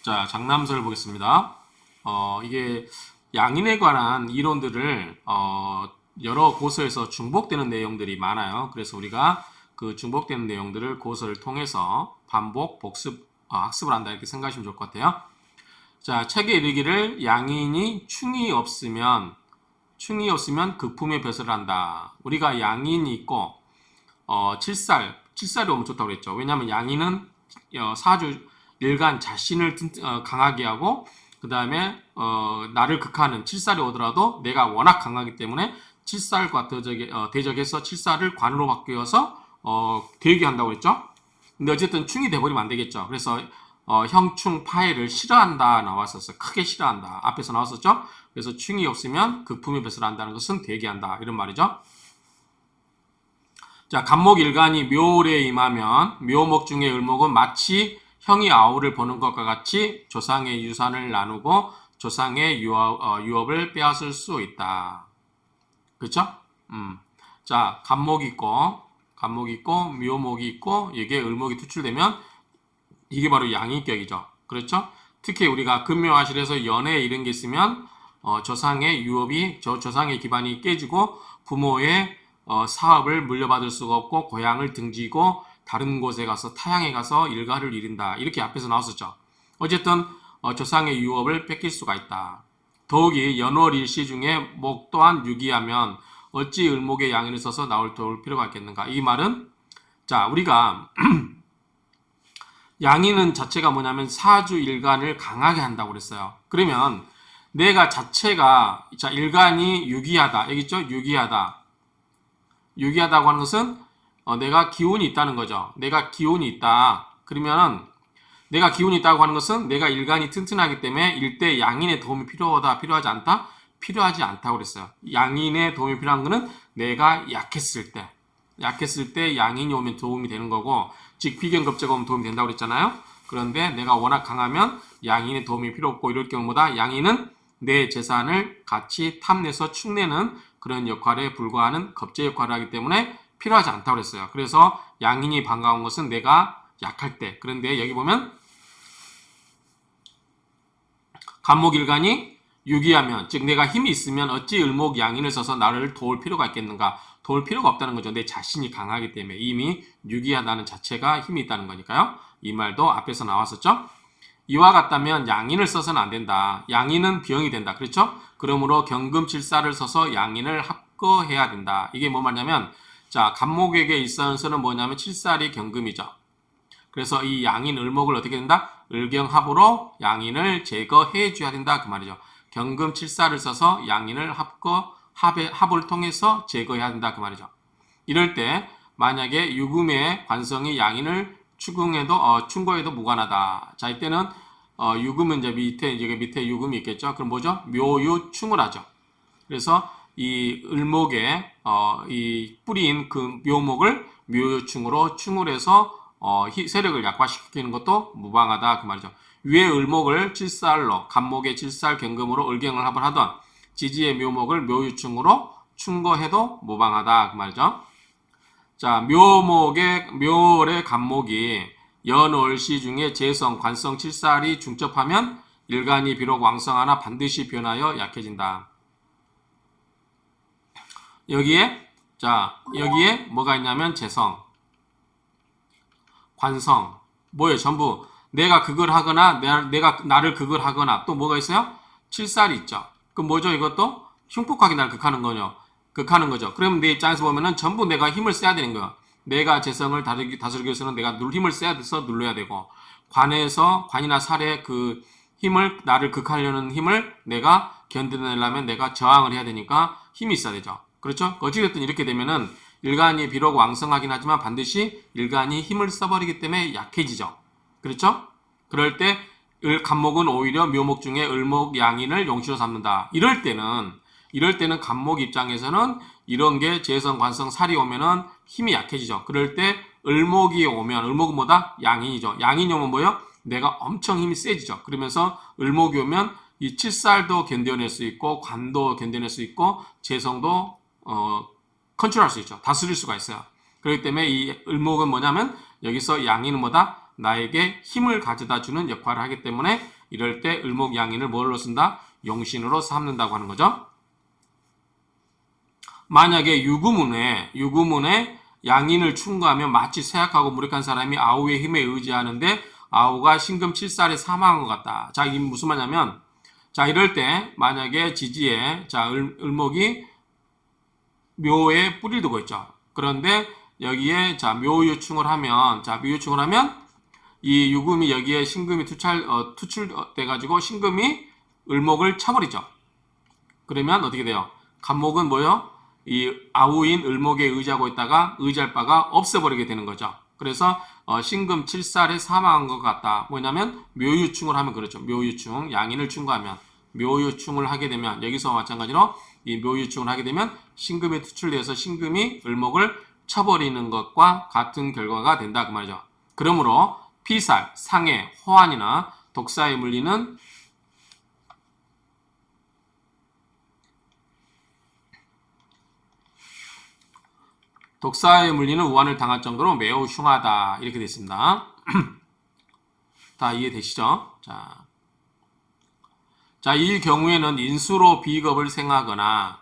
자, 장남서를 보겠습니다. 이게 양인에 관한 이론들을 여러 고서에서 중복되는 내용들이 많아요. 그래서 우리가 그 중복되는 내용들을 고서를 통해서 반복, 복습, 학습을 한다 이렇게 생각하시면 좋을 것 같아요. 자, 책에 이르기를 양인이 충이 없으면 극품의 벼슬을 한다. 우리가 양인이 있고 칠살이 오면 좋다고 그랬죠. 왜냐하면 양인은 사주 일간 자신을 강하게 하고 그 다음에 나를 극하는 칠살이 오더라도 내가 워낙 강하기 때문에 칠살과 대적해서 칠살을 관으로 바뀌어서 되게 한다고 그랬죠. 근데 어쨌든 충이 돼버리면 안 되겠죠. 그래서 형충 파해를 싫어한다 나왔었어요. 크게 싫어한다 앞에서 나왔었죠. 그래서 충이 없으면 극품의 벼슬을 한다는 것은 되게 한다 이런 말이죠. 자, 간목일간이 묘월에 임하면 묘목 중의 을목은 마치 형이 아우를 보는 것과 같이 조상의 유산을 나누고 조상의 유업을 빼앗을 수 있다. 그렇죠? 자, 간목이 있고 묘목이 있고 여기에 을목이 투출되면 이게 바로 양인격이죠. 그렇죠? 특히 우리가 금묘화실에서 연애에 이런 게 있으면 조상의 유업이 조상의 기반이 깨지고 부모의 사업을 물려받을 수가 없고 고향을 등지고 다른 곳에 가서 타향에 가서 일가를 이룬다. 이렇게 앞에서 나왔었죠. 어쨌든 조상의 유업을 뺏길 수가 있다. 더욱이 연월 일시 중에 목 또한 유기하면 어찌 을목의 양인을 써서 나올 도울 필요가 있겠는가. 이 말은 자 우리가 양인은 자체가 뭐냐면 사주 일간을 강하게 한다고 그랬어요. 그러면 내가 자체가 자 일간이 유기하다. 여기 있죠? 유기하다고 하는 것은 내가 기운이 있다는 거죠. 내가 기운이 있다. 그러면은 내가 기운이 있다고 하는 것은 내가 일간이 튼튼하기 때문에 일대 양인의 도움이 필요하다, 필요하지 않다? 필요하지 않다고 그랬어요. 양인의 도움이 필요한 것은 내가 약했을 때 양인이 오면 도움이 되는 거고 즉 비견급제가 오면 도움이 된다고 그랬잖아요. 그런데 내가 워낙 강하면 양인의 도움이 필요 없고 이럴 경우보다 양인은 내 재산을 같이 탐내서 축내는 그런 역할에 불과하는 겁제 역할을 하기 때문에 필요하지 않다고 그랬어요. 그래서 양인이 반가운 것은 내가 약할 때. 그런데 여기 보면 간목일간이 유기하면 즉 내가 힘이 있으면 어찌 을목 양인을 써서 나를 도울 필요가 있겠는가. 도울 필요가 없다는 거죠. 내 자신이 강하기 때문에 이미 유기하다는 자체가 힘이 있다는 거니까요. 이 말도 앞에서 나왔었죠. 이와 같다면 양인을 써서는 안 된다. 양인은 병이 된다. 그렇죠? 그러므로 경금칠사를 써서 양인을 합거해야 된다. 이게 뭐 말냐면 자 간목에게 있어서는 뭐냐면 칠살이 경금이죠. 그래서 이 양인 을목을 어떻게 된다? 을경합으로 양인을 제거해 줘야 된다 그 말이죠. 경금칠사를 써서 양인을 합을 통해서 제거해야 된다 그 말이죠. 이럴 때 만약에 유금의 관성이 양인을 충고해도 무관하다. 자 이때는 유금은 이제 밑에 유금이 있겠죠. 그럼 뭐죠? 묘유충을 하죠. 그래서 이 을목에 이 뿌리인 그 묘목을 묘유충으로 충을 해서 세력을 약화시키는 것도 무방하다 그 말이죠. 위에 을목을 칠살로 간목의 칠살 경금으로 을경을 합을 하던 지지의 묘목을 묘유충으로 충거해도 무방하다 그 말이죠. 자 묘월의 간목이 연월시 중에 재성, 관성, 칠살이 중첩하면 일간이 비록 왕성하나 반드시 변하여 약해진다. 여기에 뭐가 있냐면 재성, 관성, 뭐예요? 전부 내가 극을 하거나 내가 나를 극을 하거나 또 뭐가 있어요? 칠살이 있죠. 그럼 뭐죠? 이것도 흉폭하게 나를 극하는 거죠. 그럼 내 입장에서 보면은 전부 내가 힘을 써야 되는 거야. 내가 재성을 다스리기 위해서는 내가 힘을 써야 돼서 눌러야 되고 관이나 살의 그 힘을 나를 극하려는 힘을 내가 견뎌내려면 내가 저항을 해야 되니까 힘이 있어야 되죠. 그렇죠? 어찌됐든 이렇게 되면은 일간이 비록 왕성하긴 하지만 반드시 일간이 힘을 써버리기 때문에 약해지죠. 그렇죠? 그럴 때 간목은 오히려 묘목 중에 을목 양인을 용시로 삼는다. 이럴 때는 간목 입장에서는 이런 게 재성, 관성, 살이 오면은 힘이 약해지죠. 그럴 때 을목은 뭐다? 양인이죠. 양인이 오면 뭐예요? 내가 엄청 힘이 세지죠. 그러면서 을목이 오면 이 칠살도 견뎌낼 수 있고 관도 견뎌낼 수 있고 재성도 컨트롤할 수 있죠. 다스릴 수가 있어요. 그렇기 때문에 이 을목은 뭐냐면 여기서 양인은 뭐다? 나에게 힘을 가져다 주는 역할을 하기 때문에 이럴 때 을목양인을 뭘로 쓴다? 용신으로 삼는다고 하는 거죠. 만약에 유구문에 양인을 충고하면 마치 쇠약하고 무력한 사람이 아우의 힘에 의지하는데 아우가 신금 칠살에 사망한 것 같다. 자, 이게 무슨 말이냐면, 자, 이럴 때 만약에 지지에 자, 을목이 묘에 뿌리를 두고 있죠. 그런데 여기에 자, 묘유충을 하면 이 유금이 여기에 신금이 투출돼 가지고 신금이 을목을 쳐버리죠. 그러면 어떻게 돼요? 간목은 뭐요? 이 아우인 을목에 의지하고 있다가 의지할 바가 없어버리게 되는 거죠. 그래서 신금 칠살에 사망한 것 같다. 뭐냐면 묘유충을 하면 그렇죠. 묘유충, 양인을 충고하면 묘유충을 하게 되면 여기서 마찬가지로 이 묘유충을 하게 되면 신금이 투출돼서 신금이 을목을 쳐버리는 것과 같은 결과가 된다 그 말이죠. 그러므로 피살, 상해, 호환이나 독사에 물리는 우한을 당할 정도로 매우 흉하다. 이렇게 되어 있습니다. 다 이해되시죠? 자, 이 경우에는 인수로 비겁을 생하거나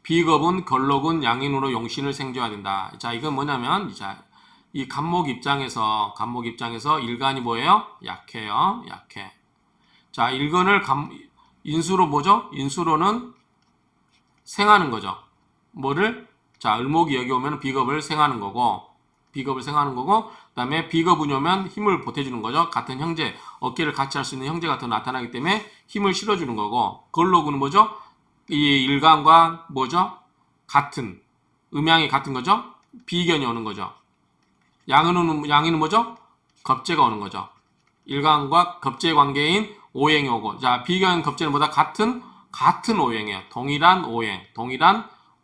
비겁은 걸록은 양인으로 용신을 생줘야 된다. 자, 이건 뭐냐면 이 간목 입장에서 일간이 뭐예요? 약해요. 약해. 자, 일간을 인수로 뭐죠? 인수로는 생하는 거죠. 뭐를? 자, 을목이 여기 오면 비겁을 생하는 거고, 그다음에 비겁운이 오면 힘을 보태주는 거죠. 같은 형제, 어깨를 같이 할 수 있는 형제가 더 나타나기 때문에 힘을 실어주는 거고, 걸록은 뭐죠? 이 일간과 뭐죠? 같은 음양이 같은 거죠. 비견이 오는 거죠. 양인은 뭐죠? 겁재가 오는 거죠. 일간과 겁재 관계인 오행이 오고, 자, 비견 겁재는 뭐다? 같은 오행이에요. 동일한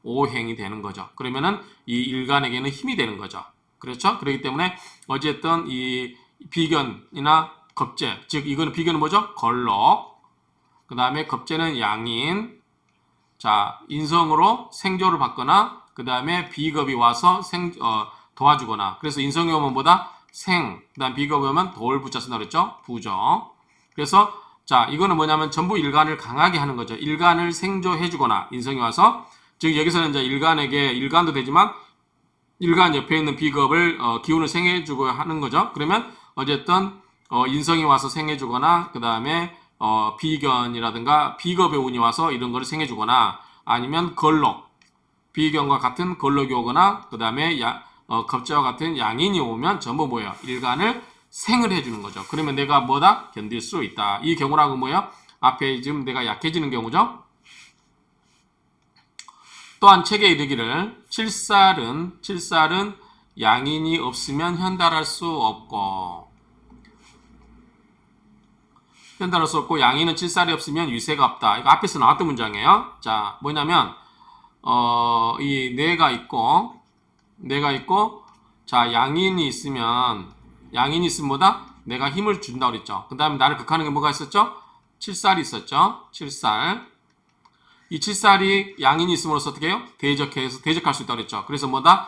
오행이 되는 거죠. 그러면은 이 일간에게는 힘이 되는 거죠. 그렇죠? 그렇기 때문에 어쨌든 이 비견이나 겁재, 즉 이거는 비견은 뭐죠? 걸록. 그 다음에 겁재는 양인. 자, 인성으로 생조를 받거나 그 다음에 비겁이 와서 도와주거나. 그래서 인성이 오면 뭐다? 그 다음 비겁이 오면 돌 부자 쓴다 그랬죠? 부죠. 그래서 자, 이거는 뭐냐면 전부 일간을 강하게 하는 거죠. 일간을 생조해주거나 인성이 와서, 즉 여기서는 이제 일간도 되지만 일간 옆에 있는 비겁을 기운을 생해주고 하는 거죠. 그러면 어쨌든 인성이 와서 생해주거나 그 다음에 비견이라든가 비겁의 운이 와서 이런 거를 생해주거나 아니면 걸록, 비견과 같은 걸록이 오거나 그 다음에 겁재와 같은 양인이 오면 전부 뭐예요? 일간을 생을 해주는 거죠. 그러면 내가 뭐다? 견딜 수 있다. 이 경우라고 뭐예요? 앞에 지금 내가 약해지는 경우죠. 또한 책에 이르기를 칠살은 양인이 없으면 현달할 수 없고 양인은 칠살이 없으면 위세가 없다. 이거 앞에서 나왔던 문장이에요. 자, 뭐냐면 이 뇌가 있고 자, 양인이 있으면 뭐다? 내가 힘을 준다 그랬죠. 그 다음에 나를 극하는 게 뭐가 있었죠? 칠살이 있었죠. 칠살. 이 칠살이 양인이 있음으로써 어떻게 해요? 대적할 수 있다고 그랬죠. 그래서 뭐다?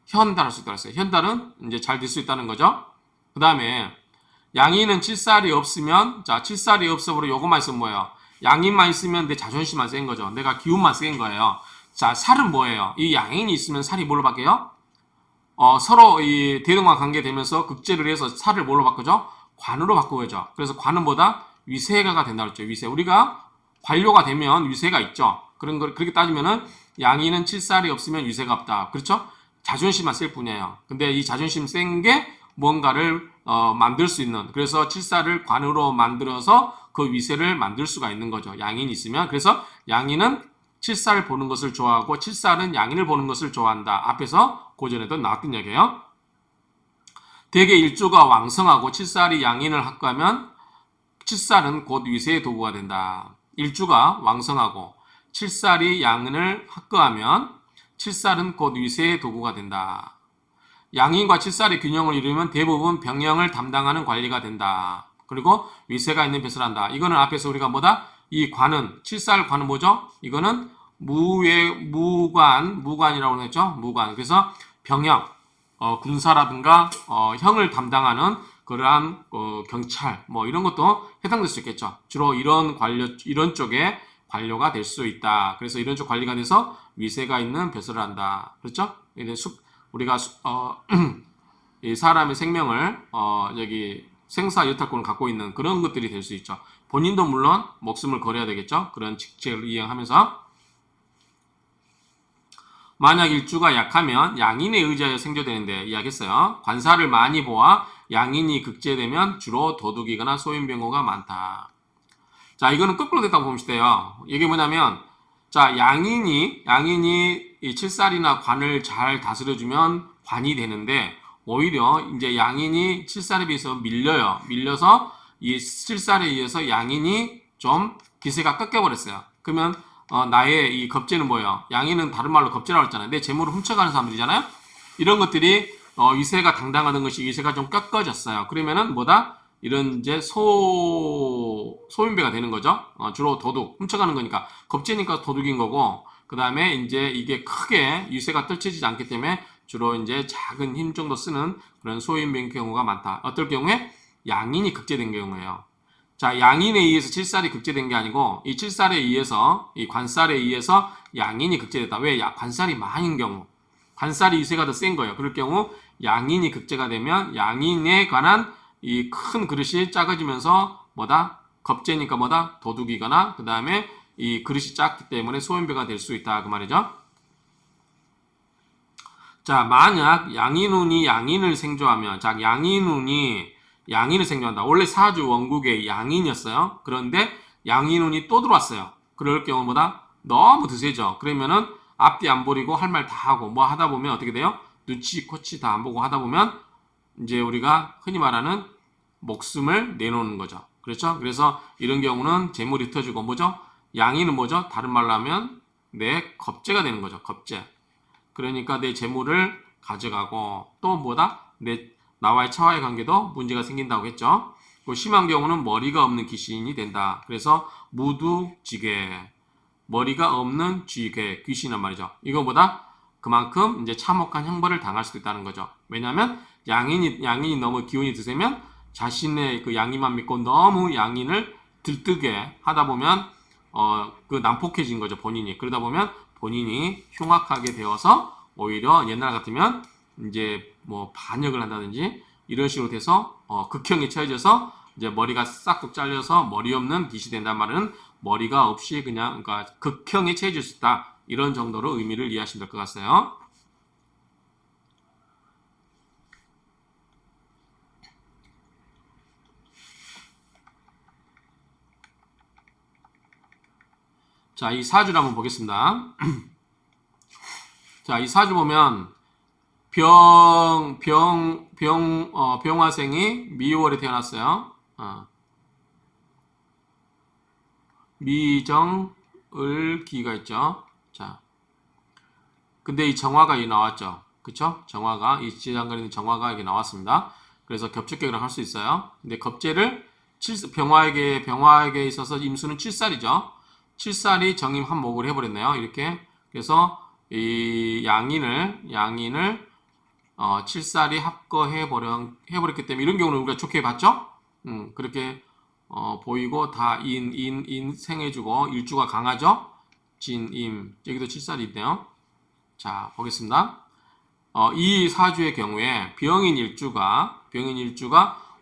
현달할 수 있다고 했어요. 현달은 이제 잘 될 수 있다는 거죠. 그 다음에 양인은 칠살이 없으면, 자, 칠살이 없어버려 요것만 있으면 뭐예요? 양인만 있으면 내 자존심만 센 거죠. 내가 기운만 센 거예요. 자, 살은 뭐예요? 이 양인이 있으면 살이 뭘로 바뀌어요? 서로 이 대등과 관계되면서 극제를 해서 살을 뭘로 바꾸죠? 관으로 바꾸죠. 그래서 관은 뭐다? 위세가 된다고 했죠. 위세. 우리가 관료가 되면 위세가 있죠. 그렇게 따지면은 양인은 칠살이 없으면 위세가 없다. 그렇죠? 자존심만 쓸 뿐이에요. 근데 이 자존심 센 게 뭔가를 만들 수 있는, 그래서 칠살을 관으로 만들어서 그 위세를 만들 수가 있는 거죠. 양인이 있으면. 그래서 양인은 칠살을 보는 것을 좋아하고 칠살은 양인을 보는 것을 좋아한다. 앞에서 고전에도 나왔던 얘기예요. 대개 일주가 왕성하고 칠살이 양인을 합하면 칠살은 곧 위세의 도구가 된다. 일주가 왕성하고 칠살이 양인을 합거하면 칠살은 곧 위세의 도구가 된다. 양인과 칠살의 균형을 이루면 대부분 병영을 담당하는 관리가 된다. 그리고 위세가 있는 벼슬 한다. 이거는 앞에서 우리가 뭐다? 이 관은, 칠살 관은 뭐죠? 이거는 무관이라고 했죠? 무관. 그래서 병영, 군사라든가 형을 담당하는 그러한 경찰 뭐 이런 것도 해당될 수 있겠죠. 주로 이런 쪽에 관료가 될 수 있다. 그래서 이런 쪽 관리가 돼서 위세가 있는 벼슬을 한다. 그렇죠? 우리가 이 사람의 생명을 여기 생사 여탈권을 갖고 있는 그런 것들이 될 수 있죠. 본인도 물론 목숨을 걸어야 되겠죠. 그런 직책을 이행하면서 만약 일주가 약하면 양인에 의지하여 생조되는데 이야기했어요. 관사를 많이 보아 양인이 극제되면 주로 도둑이거나 소인병호가 많다. 자, 이거는 거꾸로 됐다고 보면 돼요. 이게 뭐냐면, 자, 양인이 이 칠살이나 관을 잘 다스려주면 관이 되는데, 오히려 이제 양인이 칠살에 비해서 밀려서 이 칠살에 의해서 양인이 좀 기세가 꺾여버렸어요. 그러면, 나의 이 겁재는 뭐예요? 양인은 다른 말로 겁재라고 했잖아요. 내 재물을 훔쳐가는 사람들이잖아요? 이런 것들이, 위세가 당당하던 것이 위세가 좀 꺾어졌어요. 그러면은 뭐다? 이런 이제 소인배가 되는 거죠. 주로 도둑, 훔쳐가는 거니까 겁재니까 도둑인 거고, 그 다음에 이제 이게 크게 유세가 떨쳐지지 않기 때문에 주로 이제 작은 힘 정도 쓰는 그런 소인배인 경우가 많다. 어떨 경우에 양인이 극제된 경우예요. 자, 양인에 의해서 칠살이 극제된 게 아니고 이 칠살에 의해서 이 관살에 의해서 양인이 극제됐다. 왜? 관살이 많은 경우, 관살이 유세가 더 센 거예요. 그럴 경우 양인이 극제가 되면 양인에 관한 이 큰 그릇이 작아지면서 뭐다? 겁재니까 뭐다? 도둑이거나 그 다음에 이 그릇이 작기 때문에 소인배가 될 수 있다 그 말이죠. 자, 만약 양인운이 양인을 생조하면, 자, 양인운이 양인을 생조한다. 원래 사주 원국의 양인이었어요. 그런데 양인운이 또 들어왔어요. 그럴 경우 뭐다? 너무 드세죠. 그러면은 앞뒤 안 버리고 할 말 다 하고 뭐 하다 보면 어떻게 돼요? 눈치 코치 다 안 보고 하다 보면 이제 우리가 흔히 말하는 목숨을 내놓는 거죠. 그렇죠? 그래서 이런 경우는 재물이 흩어지고 뭐죠? 양인은 뭐죠? 다른 말로 하면 내 겁재가 되는 거죠. 겁재. 그러니까 내 재물을 가져가고 또 뭐다? 나와의 차와의 관계도 문제가 생긴다고 했죠. 심한 경우는 머리가 없는 귀신이 된다. 그래서 무두지괴, 머리가 없는 쥐괴, 귀신이란 말이죠. 이거보다 그만큼 이제 참혹한 형벌을 당할 수도 있다는 거죠. 왜냐하면 양인이 너무 기운이 드세면 자신의 그 양인만 믿고 너무 양인을 들뜨게 하다 보면 그 난폭해진 거죠, 본인이. 그러다 보면 본인이 흉악하게 되어서 오히려 옛날 같으면 이제 뭐 반역을 한다든지 이런 식으로 돼서 극형에 처해져서 이제 머리가 싹둑 잘려서 머리 없는 빛이 된단 말은 머리가 없이 그냥 그러니까 극형에 처해질 수 있다. 이런 정도로 의미를 이해하시면 될 것 같아요. 자, 이 사주를 한번 보겠습니다. 자, 이 사주 보면 병화생이 미월에 태어났어요. 미정을기가 있죠. 자, 근데 이 정화가 이 나왔죠. 그쵸? 정화가, 이 지장거리는 정화가 이게 나왔습니다. 그래서 겹적격이라고 할 수 있어요. 근데 겁재를 병화에게 있어서 임수는 7살이죠. 7살이 정임 한목을 해버렸네요. 이렇게. 그래서 이 양인을 7살이 해버렸기 때문에 이런 경우는 우리가 좋게 봤죠? 그렇게 보이고 다 인 생해주고 일주가 강하죠? 진임 여기도 7살이 있네요. 자, 보겠습니다. 이 사주의 경우에 병인 일주가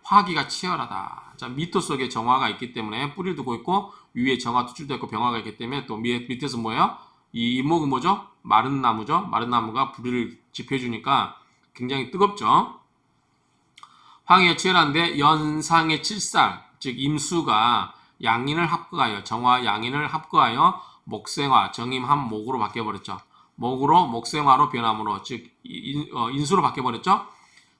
화기가 치열하다. 자, 미토 속에 정화가 있기 때문에 뿌리를 두고 있고 위에 정화 투출되어 있고 병화가 있기 때문에 또 밑에서 뭐예요? 이 이목은 뭐죠? 마른 나무죠. 마른 나무가 불을 지펴주니까 굉장히 뜨겁죠. 화기가 치열한데 연상의 7살 즉 임수가 양인을 합거하여 정화 양인을 합거하여 목생화 정임한 목으로 바뀌어버렸죠. 목으로 목생화로 변함으로 즉 인수로 바뀌어버렸죠.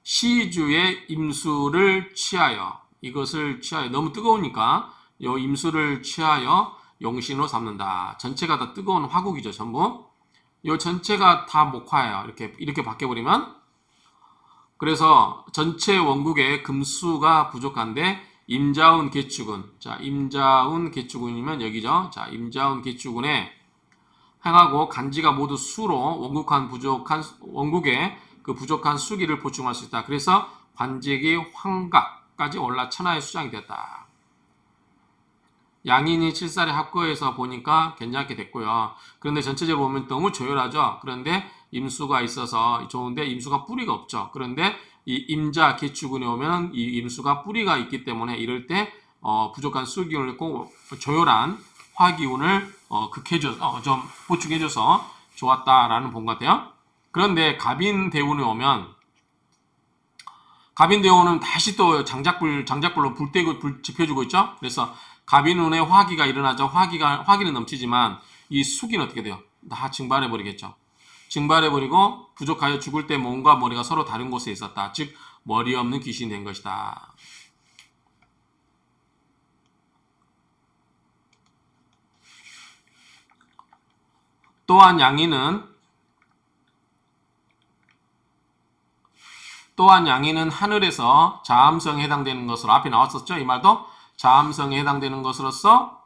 시주의 임수를 취하여 이것을 취하여 너무 뜨거우니까 이 임수를 취하여 용신으로 삼는다. 전체가 다 뜨거운 화국이죠. 전부 이 전체가 다 목화예요. 이렇게 바뀌어버리면 그래서 전체 원국에 금수가 부족한데 임자운 개축은 자 임자운 개축운이면 여기죠. 자 임자운 개축운에 행하고 간지가 모두 수로 원국에 그 부족한 수기를 보충할 수 있다. 그래서 관직이 환각까지 올라 천하의 수장이 되었다. 양인이 7살에 합거해서 보니까 괜찮게 됐고요. 그런데 전체적으로 보면 너무 조열하죠. 그런데 임수가 있어서 좋은데 임수가 뿌리가 없죠. 그런데 이 임자 기축운에 오면 이 임수가 뿌리가 있기 때문에 이럴 때 부족한 수기운을 있고 조열한 화기운을 좀 보충해줘서 좋았다라는 본 것 같아요. 그런데 갑인대운에 오면 갑인대운은 다시 또 장작불로 불 지펴주고 있죠. 그래서 갑인운에 화기가 일어나죠. 화기는 넘치지만 이 수기는 어떻게 돼요? 다 증발해버리겠죠. 증발해버리고 부족하여 죽을 때 몸과 머리가 서로 다른 곳에 있었다. 즉 머리 없는 귀신이 된 것이다. 또한 양인은 하늘에서 자암성에 해당되는 것으로 앞에 나왔었죠. 이 말도 자암성에 해당되는 것으로서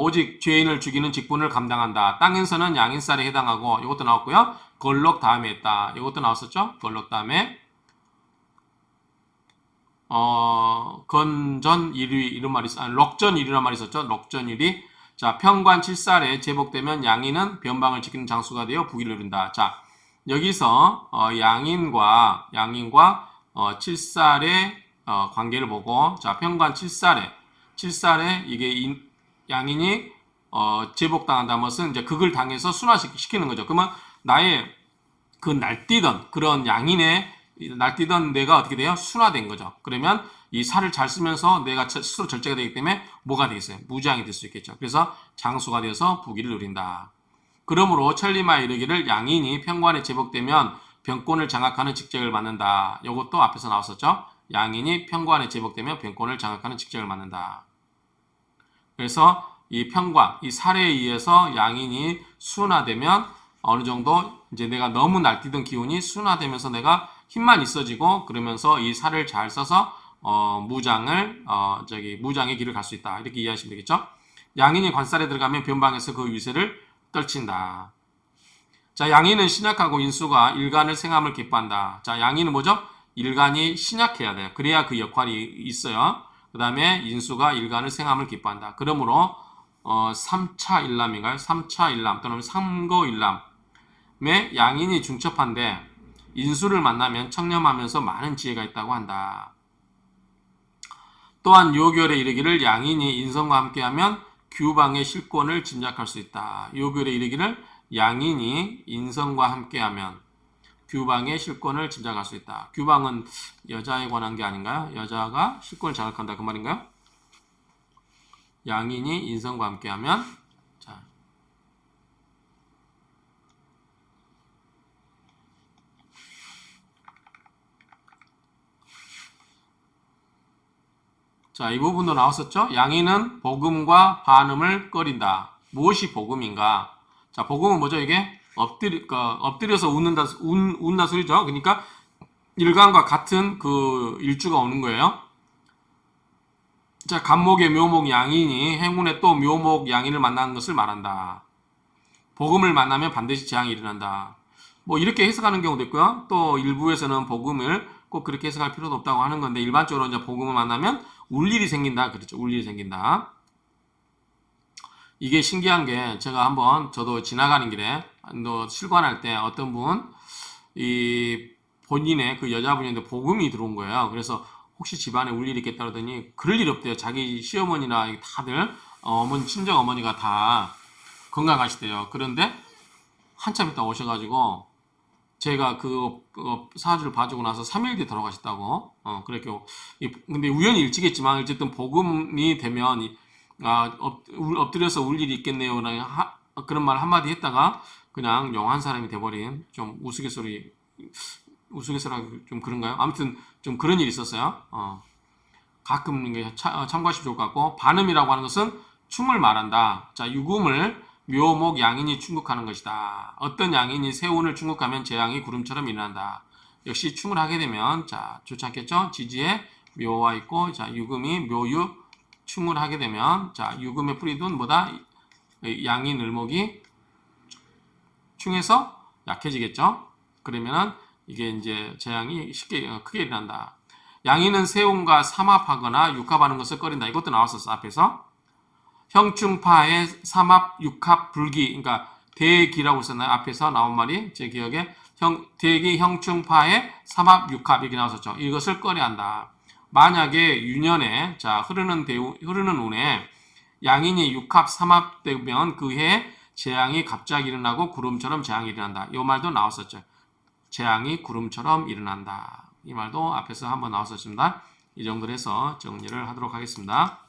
오직 죄인을 죽이는 직분을 감당한다. 땅에서는 양인살에 해당하고 이것도 나왔고요. 걸록 다음에 했다. 이것도 나왔었죠. 걸록 다음에 건전 1위 이런 말이 럭전 1위란 말이 있었죠. 럭전 1위. 자, 평관 7살에 제복되면 양인은 변방을 지키는 장수가 되어 부귀를 누린다. 자, 여기서 양인과 7살의 관계를 보고 자, 평관 7살에 이게 양인이 제복당한다는 것은 이제 극을 당해서 순화시키는 거죠. 그러면 나의 그 날뛰던 그런 양인의 날뛰던 내가 어떻게 돼요? 순화된 거죠. 그러면 이 살을 잘 쓰면서 내가 스스로 절제가 되기 때문에 뭐가 되겠어요? 무장이 될 수 있겠죠. 그래서 장수가 되어서 부귀를 누린다. 그러므로 천리마에 이르기를 양인이 평관에 제복되면 병권을 장악하는 직책을 맡는다. 이것도 앞에서 나왔었죠. 양인이 평관에 제복되면 병권을 장악하는 직책을 맡는다. 그래서 이 평관, 이 살에 의해서 양인이 순화되면 어느 정도 이제 내가 너무 날뛰던 기운이 순화되면서 내가 힘만 있어지고 그러면서 이 살을 잘 써서 무장의 길을 갈 수 있다. 이렇게 이해하시면 되겠죠. 양인이 관살에 들어가면 변방에서 그 위세를 떨친다. 자, 양인은 신약하고 인수가 일간을 생함을 기뻐한다. 자, 양인은 뭐죠? 일간이 신약해야 돼요. 그래야 그 역할이 있어요. 그 다음에 인수가 일간을 생함을 기뻐한다. 그러므로 3차 일남인가요? 3차 일남 또는 3거 일남에 양인이 중첩한데 인수를 만나면 청렴하면서 많은 지혜가 있다고 한다. 또한 요결에 이르기를 양인이 인성과 함께하면 규방의 실권을 짐작할 수 있다. 요결에 이르기를 양인이 인성과 함께하면 규방의 실권을 짐작할 수 있다. 규방은 여자에 관한 게 아닌가요? 여자가 실권을 장악한다 그 말인가요? 양인이 인성과 함께하면 자, 이 부분도 나왔었죠? 양인은 복음과 반음을 꺼린다. 무엇이 복음인가? 자, 복음은 뭐죠? 이게 엎드려서 웃는다 소리죠. 그러니까 일간과 같은 그 일주가 오는 거예요. 자, 간목의 묘목 양인이 행운에 또 묘목 양인을 만나는 것을 말한다. 복음을 만나면 반드시 재앙이 일어난다. 뭐 이렇게 해석하는 경우도 있고요. 또 일부에서는 복음을 꼭 그렇게 해석할 필요도 없다고 하는 건데 일반적으로 이제 복음을 만나면 울 일이 생긴다. 그렇죠. 울 일이 생긴다. 이게 신기한 게 제가 한번 저도 지나가는 길에 또 실관할 때 어떤 분 이 본인의 그 여자분인데 복음이 들어온 거예요. 그래서 혹시 집안에 울 일이 있겠다 그러더니 그럴 일 없대요. 자기 시어머니나 다들 친정 어머니가 다 건강하시대요. 그런데 한참 있다 오셔가지고 제가 그 사주를 봐주고 나서 3일 뒤에 돌아가셨다고. 그렇게 근데 우연히 일찍했지만 어쨌든 복음이 되면 엎드려서 울 일이 있겠네요. 그런 말 한마디 했다가 그냥 영한 사람이 돼버린 좀 우스갯소리가 좀 그런가요? 아무튼 좀 그런 일이 있었어요. 가끔 참고하시면 좋을 것 같고 반음이라고 하는 것은 춤을 말한다. 자, 유금을 묘목 양인이 충국하는 것이다. 어떤 양인이 세운을 충국하면 재앙이 구름처럼 일어난다. 역시 춤을 하게 되면 자 좋지 않겠죠? 지지에 묘와 있고 자 유금이 묘유 춤을 하게 되면 자 유금의 뿌리든 뭐다 양인 을목이 충해서 약해지겠죠? 그러면은 이게 이제 재앙이 쉽게 크게 일어난다. 양이는 세움과 삼합하거나 육합하는 것을 꺼린다. 이것도 나왔었어 앞에서. 형충파의 삼합, 육합, 불기. 그러니까 대기라고 썼나요? 앞에서 나온 말이 제 기억에 대기, 형충파의 삼합, 육합 이렇게 나왔었죠. 이것을 꺼려야 한다. 만약에 유년에 흐르는 운에 양인이 육합, 삼합되면 그 해에 재앙이 갑자기 일어나고 구름처럼 재앙이 일어난다. 이 말도 나왔었죠. 재앙이 구름처럼 일어난다. 이 말도 앞에서 한번 나왔었습니다. 이 정도로 해서 정리를 하도록 하겠습니다.